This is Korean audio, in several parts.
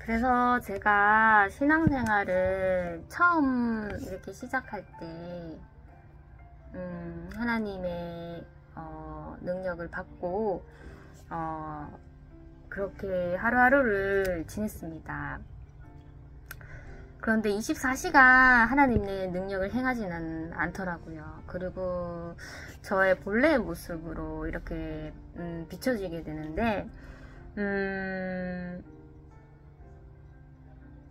그래서 제가 신앙생활을 처음 이렇게 시작할 때 하나님의 능력을 받고 그렇게 하루하루를 지냈습니다. 그런데 24시간 하나님의 능력을 행하지는 않더라고요. 그리고 저의 본래의 모습으로 이렇게 비춰지게 되는데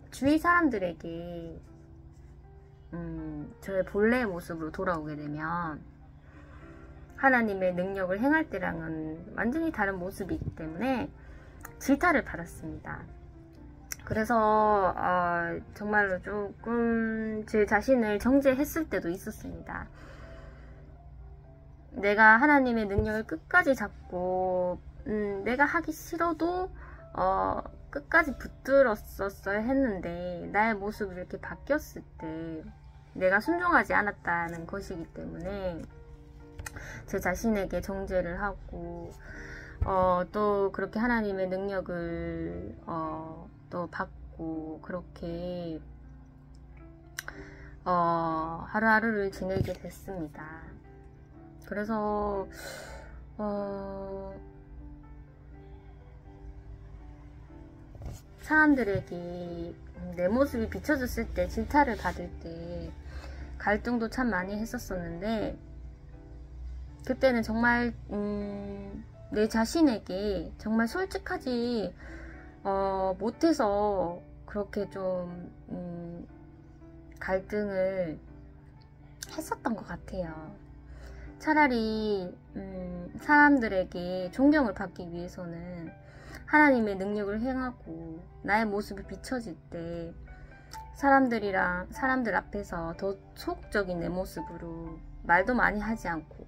주위 사람들에게 저의 본래의 모습으로 돌아오게 되면 하나님의 능력을 행할 때랑은 완전히 다른 모습이기 때문에 질타를 받았습니다. 그래서 정말로 조금 제 자신을 정죄했을 때도 있었습니다. 내가 하나님의 능력을 끝까지 잡고 내가 하기 싫어도 끝까지 붙들었었어야 했는데 나의 모습이 이렇게 바뀌었을 때 내가 순종하지 않았다는 것이기 때문에 제 자신에게 정죄를 하고 또 그렇게 하나님의 능력을 또 받고 그렇게 하루하루를 지내게 됐습니다. 그래서 사람들에게 내 모습이 비춰졌을 때 질타를 받을 때 갈등도 참 많이 했었었는데 그때는 정말 내 자신에게 정말 솔직하지 못해서 그렇게 좀 갈등을 했었던 것 같아요. 차라리 사람들에게 존경을 받기 위해서는 하나님의 능력을 행하고 나의 모습이 비춰질 때 사람들 앞에서 더 소극적인 내 모습으로 말도 많이 하지 않고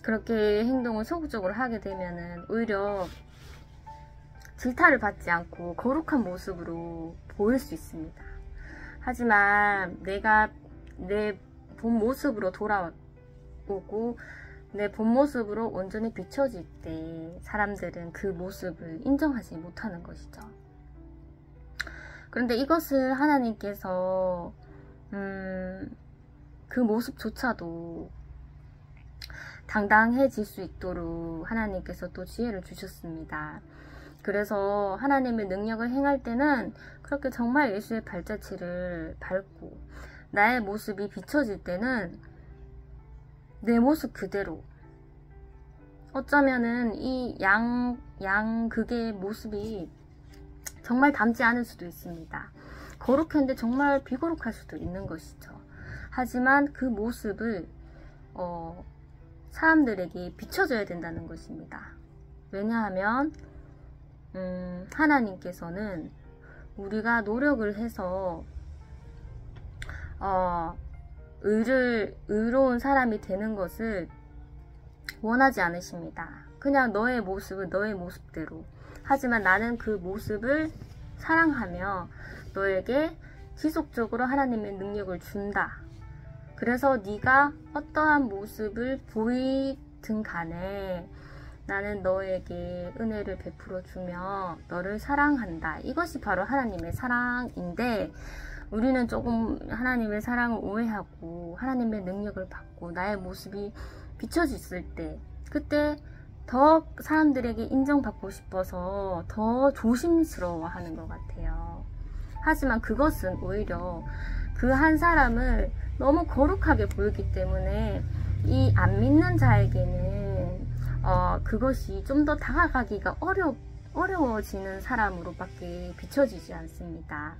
그렇게 행동을 소극적으로 하게 되면은 오히려 질타를 받지 않고 거룩한 모습으로 보일 수 있습니다. 하지만 내가 내 본 모습으로 돌아오고 내 본 모습으로 온전히 비춰질 때 사람들은 그 모습을 인정하지 못하는 것이죠. 그런데 이것을 하나님께서 그 모습조차도 당당해질 수 있도록 하나님께서 또 지혜를 주셨습니다. 그래서 하나님의 능력을 행할 때는 그렇게 정말 예수의 발자취를 밟고 나의 모습이 비춰질 때는 내 모습 그대로 어쩌면은 이 양극의 모습이 정말 닮지 않을 수도 있습니다. 거룩한데 정말 비거룩할 수도 있는 것이죠. 하지만 그 모습을 사람들에게 비춰줘야 된다는 것입니다. 왜냐하면 하나님께서는 우리가 노력을 해서 의로운 사람이 되는 것을 원하지 않으십니다. 그냥 너의 모습은 너의 모습대로. 하지만 나는 그 모습을 사랑하며 너에게 지속적으로 하나님의 능력을 준다. 그래서 네가 어떠한 모습을 보이든 간에 나는 너에게 은혜를 베풀어 주며 너를 사랑한다. 이것이 바로 하나님의 사랑인데 우리는 조금 하나님의 사랑을 오해하고 하나님의 능력을 받고 나의 모습이 비춰졌을 때 그때 더 사람들에게 인정받고 싶어서 더 조심스러워하는 것 같아요. 하지만 그것은 오히려 그 한 사람을 너무 거룩하게 보이기 때문에 이 안 믿는 자에게는 그것이 좀 더 다가가기가 어려워지는 사람으로밖에 비춰지지 않습니다.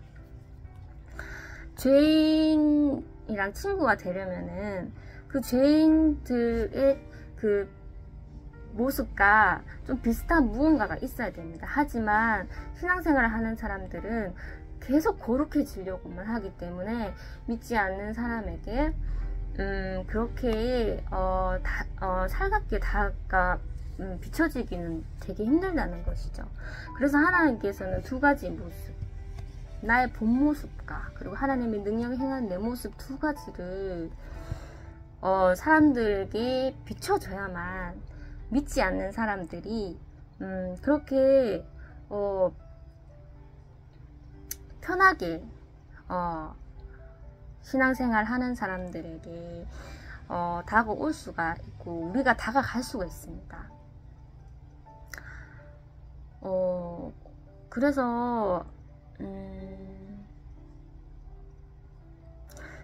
죄인이랑 친구가 되려면은 그 죄인들의 그 모습과 좀 비슷한 무언가가 있어야 됩니다. 하지만 신앙생활을 하는 사람들은 계속 거룩해지려고만 하기 때문에 믿지 않는 사람에게 그렇게 살갑게 비춰지기는 되게 힘들다는 것이죠. 그래서 하나님께서는 두 가지 모습, 나의 본 모습과 그리고 하나님의 능력을 행하는 내 모습 두 가지를 사람들에게 비춰줘야만 믿지 않는 사람들이 그렇게 편하게 신앙생활 하는 사람들에게 다가올 수가 있고 우리가 다가갈 수가 있습니다.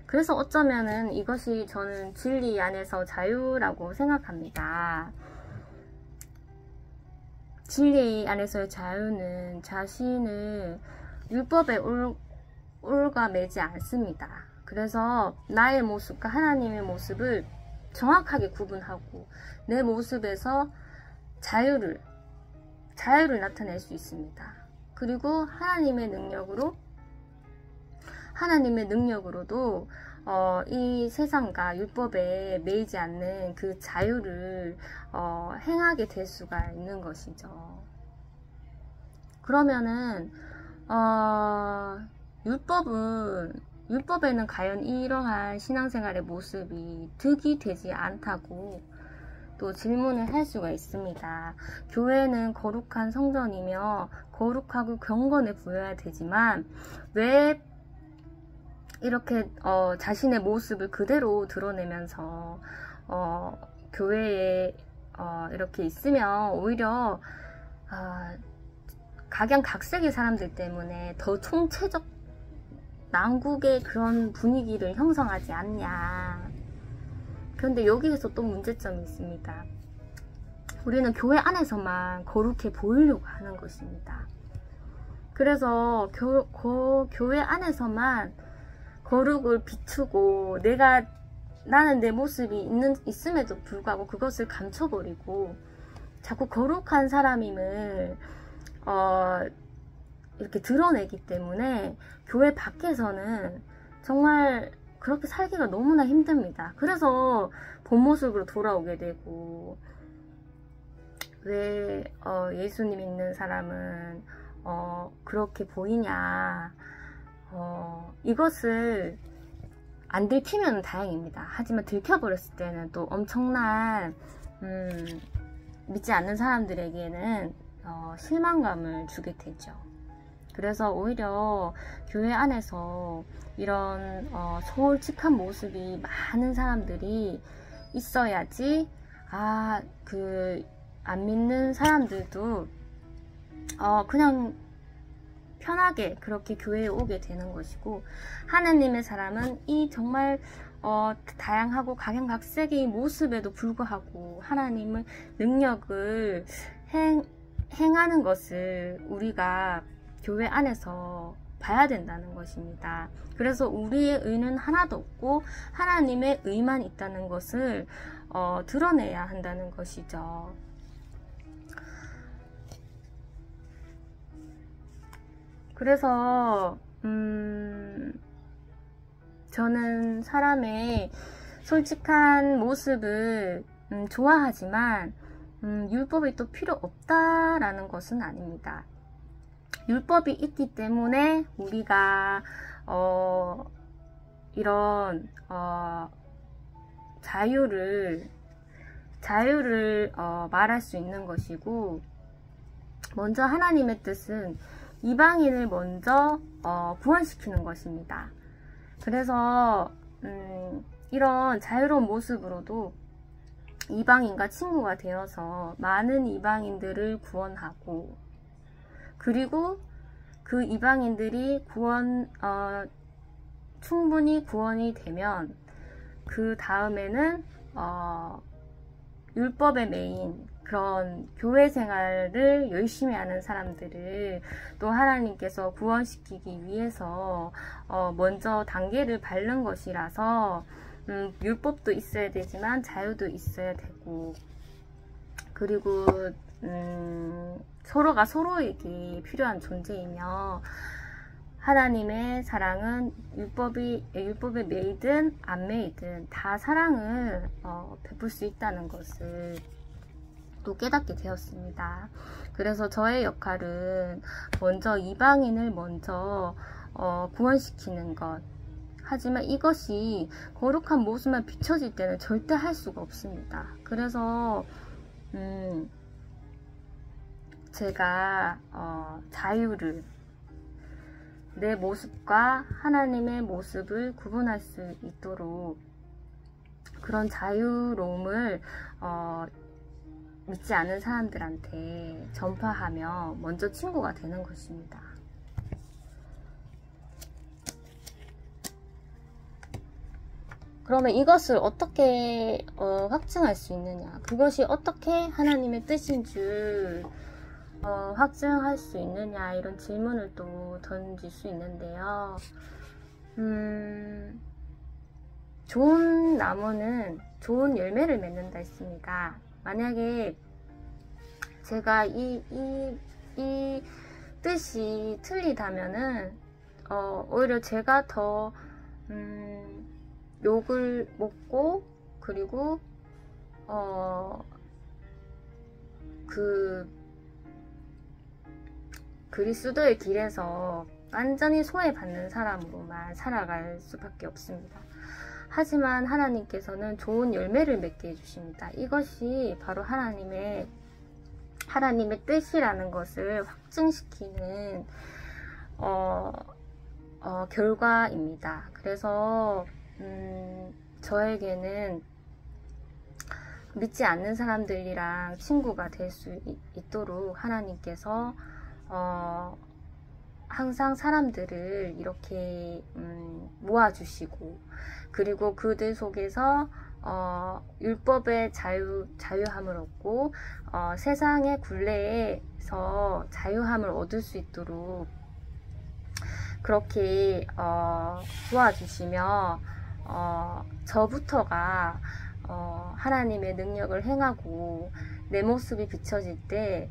그래서 어쩌면은 이것이 저는 진리 안에서 자유라고 생각합니다. 진리 안에서의 자유는 자신을 율법에 올가매지 않습니다. 그래서 나의 모습과 하나님의 모습을 정확하게 구분하고 내 모습에서 자유를 나타낼 수 있습니다. 그리고 하나님의 능력으로도 이 세상과 율법에 매이지 않는 그 자유를 행하게 될 수가 있는 것이죠. 그러면은 율법에는 과연 이러한 신앙생활의 모습이 득이 되지 않다고 또 질문을 할 수가 있습니다. 교회는 거룩한 성전이며 거룩하고 경건해 보여야 되지만 왜 이렇게 자신의 모습을 그대로 드러내면서 교회에 이렇게 있으면 오히려 각양각색의 사람들 때문에 더 총체적 난국의 그런 분위기를 형성하지 않냐. 그런데 여기에서 또 문제점이 있습니다. 우리는 교회 안에서만 거룩해 보이려고 하는 것입니다. 그래서 교회 안에서만 거룩을 비추고 나는 내 모습이 있음에도 불구하고 그것을 감춰버리고 자꾸 거룩한 사람임을 이렇게 드러내기 때문에 교회 밖에서는 정말 그렇게 살기가 너무나 힘듭니다. 그래서 본 모습으로 돌아오게 되고 왜 예수님 믿는 사람은 그렇게 보이냐, 이것을 안 들키면 다행입니다. 하지만 들켜버렸을 때는 또 엄청난 믿지 않는 사람들에게는 실망감을 주게 되죠. 그래서 오히려 교회 안에서 이런 솔직한 모습이 많은 사람들이 있어야지 안 믿는 사람들도 그냥 편하게 그렇게 교회에 오게 되는 것이고, 하나님의 사람은 이 정말 다양하고 각양각색의 모습에도 불구하고 하나님의 능력을 행하는 것을 우리가 교회 안에서 봐야 된다는 것입니다. 그래서 우리의 의는 하나도 없고 하나님의 의만 있다는 것을 드러내야 한다는 것이죠. 그래서 저는 사람의 솔직한 모습을 좋아하지만 율법이 또 필요 없다라는 것은 아닙니다. 율법이 있기 때문에 우리가 이런 자유를 말할 수 있는 것이고, 먼저 하나님의 뜻은 이방인을 먼저 구원시키는 것입니다. 그래서 이런 자유로운 모습으로도 이방인과 친구가 되어서 많은 이방인들을 구원하고, 그리고 그 이방인들이 충분히 구원이 되면 그 다음에는 율법에 매인 그런 교회 생활을 열심히 하는 사람들을 또 하나님께서 구원시키기 위해서 먼저 단계를 밟는 것이라서 율법도 있어야 되지만 자유도 있어야 되고, 그리고 서로가 서로에게 필요한 존재이며, 하나님의 사랑은 율법에 매이든 안 매이든 다 사랑을 베풀 수 있다는 것을 또 깨닫게 되었습니다. 그래서 저의 역할은 먼저 이방인을 먼저 구원시키는 것. 하지만 이것이 거룩한 모습만 비춰질 때는 절대 할 수가 없습니다. 그래서 제가 자유를 내 모습과 하나님의 모습을 구분할 수 있도록 그런 자유로움을 믿지 않은 사람들한테 전파하며 먼저 친구가 되는 것입니다. 그러면 이것을 어떻게 확증할 수 있느냐? 그것이 어떻게 하나님의 뜻인 줄 확증할 수 있느냐? 이런 질문을 또 던질 수 있는데요. 좋은 나무는 좋은 열매를 맺는다 했습니다. 만약에 제가 이 뜻이 틀리다면은 오히려 제가 더 욕을 먹고, 그리고 그리스도의 길에서 완전히 소외받는 사람으로만 살아갈 수밖에 없습니다. 하지만 하나님께서는 좋은 열매를 맺게 해주십니다. 이것이 바로 하나님의 뜻이라는 것을 확증시키는 결과입니다. 그래서 저에게는 믿지 않는 사람들이랑 친구가 될 수 있도록 하나님께서 항상 사람들을 이렇게 모아주시고, 그리고 그들 속에서 율법의 자유함을 얻고 세상의 굴레에서 자유함을 얻을 수 있도록 그렇게 도와주시며 저부터가 하나님의 능력을 행하고 내 모습이 비춰질 때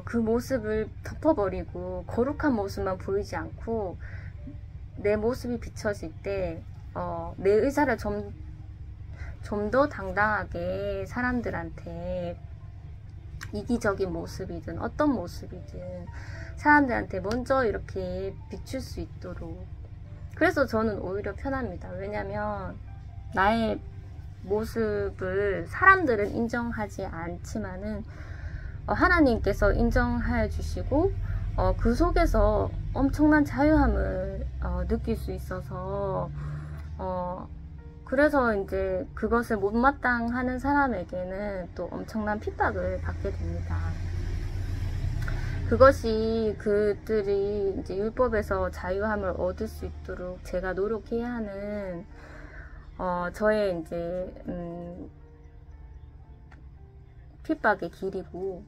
그 모습을 덮어버리고 거룩한 모습만 보이지 않고 내 모습이 비춰질 때 내 의사를 좀 더 당당하게 사람들한테 이기적인 모습이든 어떤 모습이든 사람들한테 먼저 이렇게 비출 수 있도록. 그래서 저는 오히려 편합니다. 왜냐면 나의 모습을 사람들은 인정하지 않지만은 하나님께서 인정해 주시고 그 속에서 엄청난 자유함을 느낄 수 있어서 그래서 이제 그것을 못마땅하는 사람에게는 또 엄청난 핍박을 받게 됩니다. 그것이 그들이 이제 율법에서 자유함을 얻을 수 있도록 제가 노력해야 하는 저의 이제 핍박의 길이고,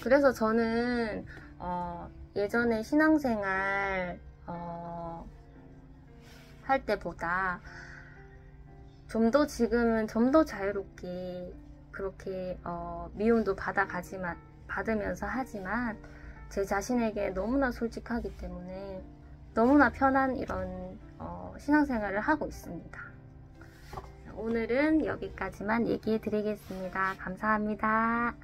그래서 저는 예전에 신앙생활 할 때보다 지금은 좀 더 자유롭게 그렇게 미움도 받으면서 하지만 제 자신에게 너무나 솔직하기 때문에 너무나 편한 이런 신앙생활을 하고 있습니다. 오늘은 여기까지만 얘기해 드리겠습니다. 감사합니다.